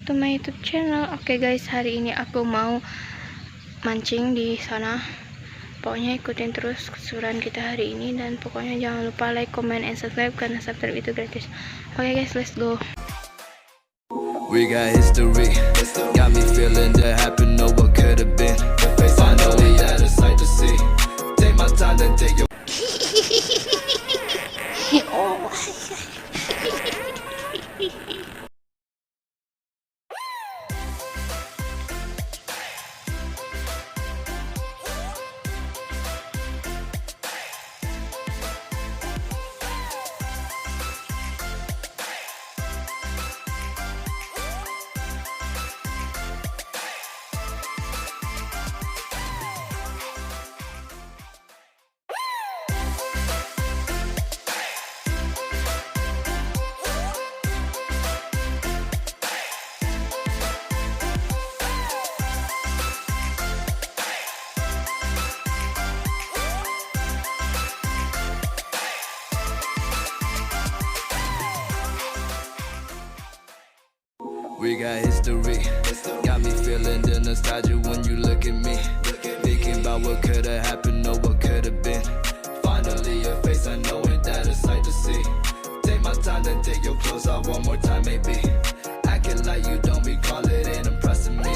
To my YouTube channel. Oke guys, hari ini aku mau mancing di sana. Pokoknya ikutin terus keseruan kita hari ini, dan pokoknya jangan lupa like, comment, and subscribe karena subscribe itu gratis. Oke guys, let's go. We got history, got me feeling that happened, know what could have been. Finally at a sight to see. Take my time, then take your. Oh. We got history, got me feeling the nostalgia when you look at me. Thinking about what could have happened, know what could have been. Finally your face, I know it, that a sight to see. Take my time, then take your clothes off one more time maybe. Acting like you don't recall it, ain't impressing me.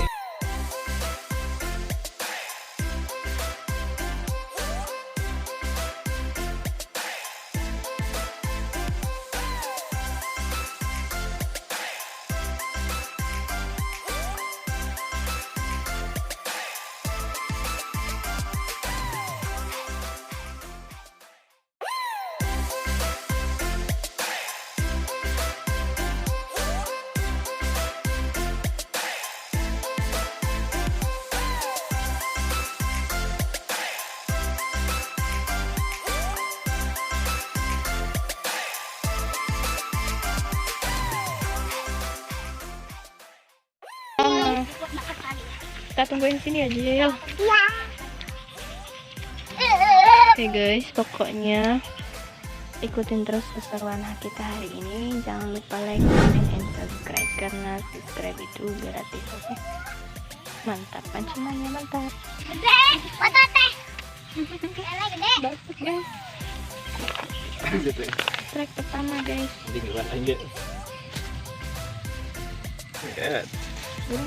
Kita tungguin sini aja ya. Oke guys, pokoknya ikutin terus keseruan kita hari ini. Jangan lupa like, comment, and subscribe karena subscribe itu gratis. Oke, mantap, pancingannya mantap. Gede, foto teh. Bagus guys. Strike pertama guys.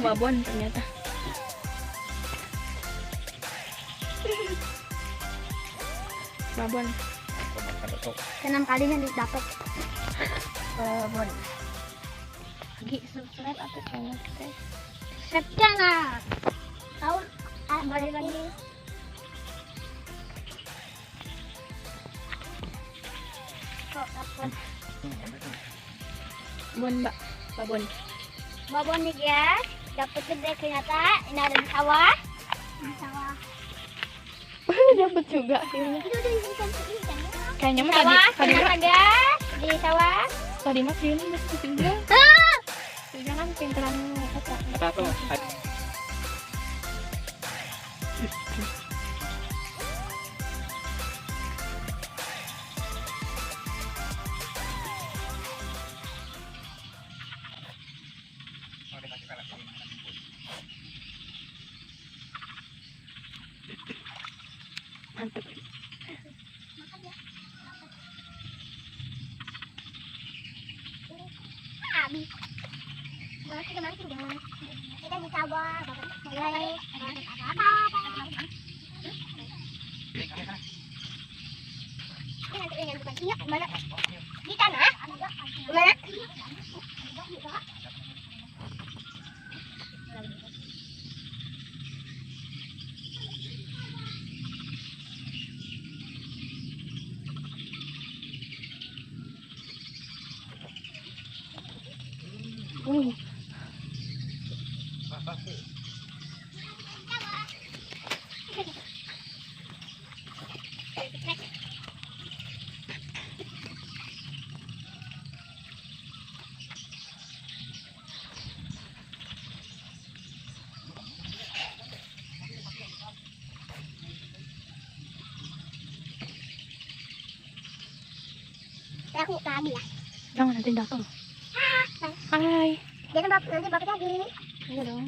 Babon ternyata. Babon. 6 kalinya didapat. Babon. Lagi subscribe atau channel kita? Subscribe lah. Tahu? Boleh lagi. Babon mbak. Babon. Babon nih guys. Dapat gede ternyata. Ini ada di sawah. Di sawah. Dapat juga akhirnya. Kayaknya mah tadi guys. Di sawah. Tadi mah ini masih pintar. Jangan pinteran kata. Mantap. Habis. Kita mancing jangan. Kita di sawah. Mulai. Ini nanti bukan siap. Mana? Di tanah. Mana? Aku tadi ya. Jangan nanti datang. Hai. Dia nanti bapaknya lagi. Iya dong.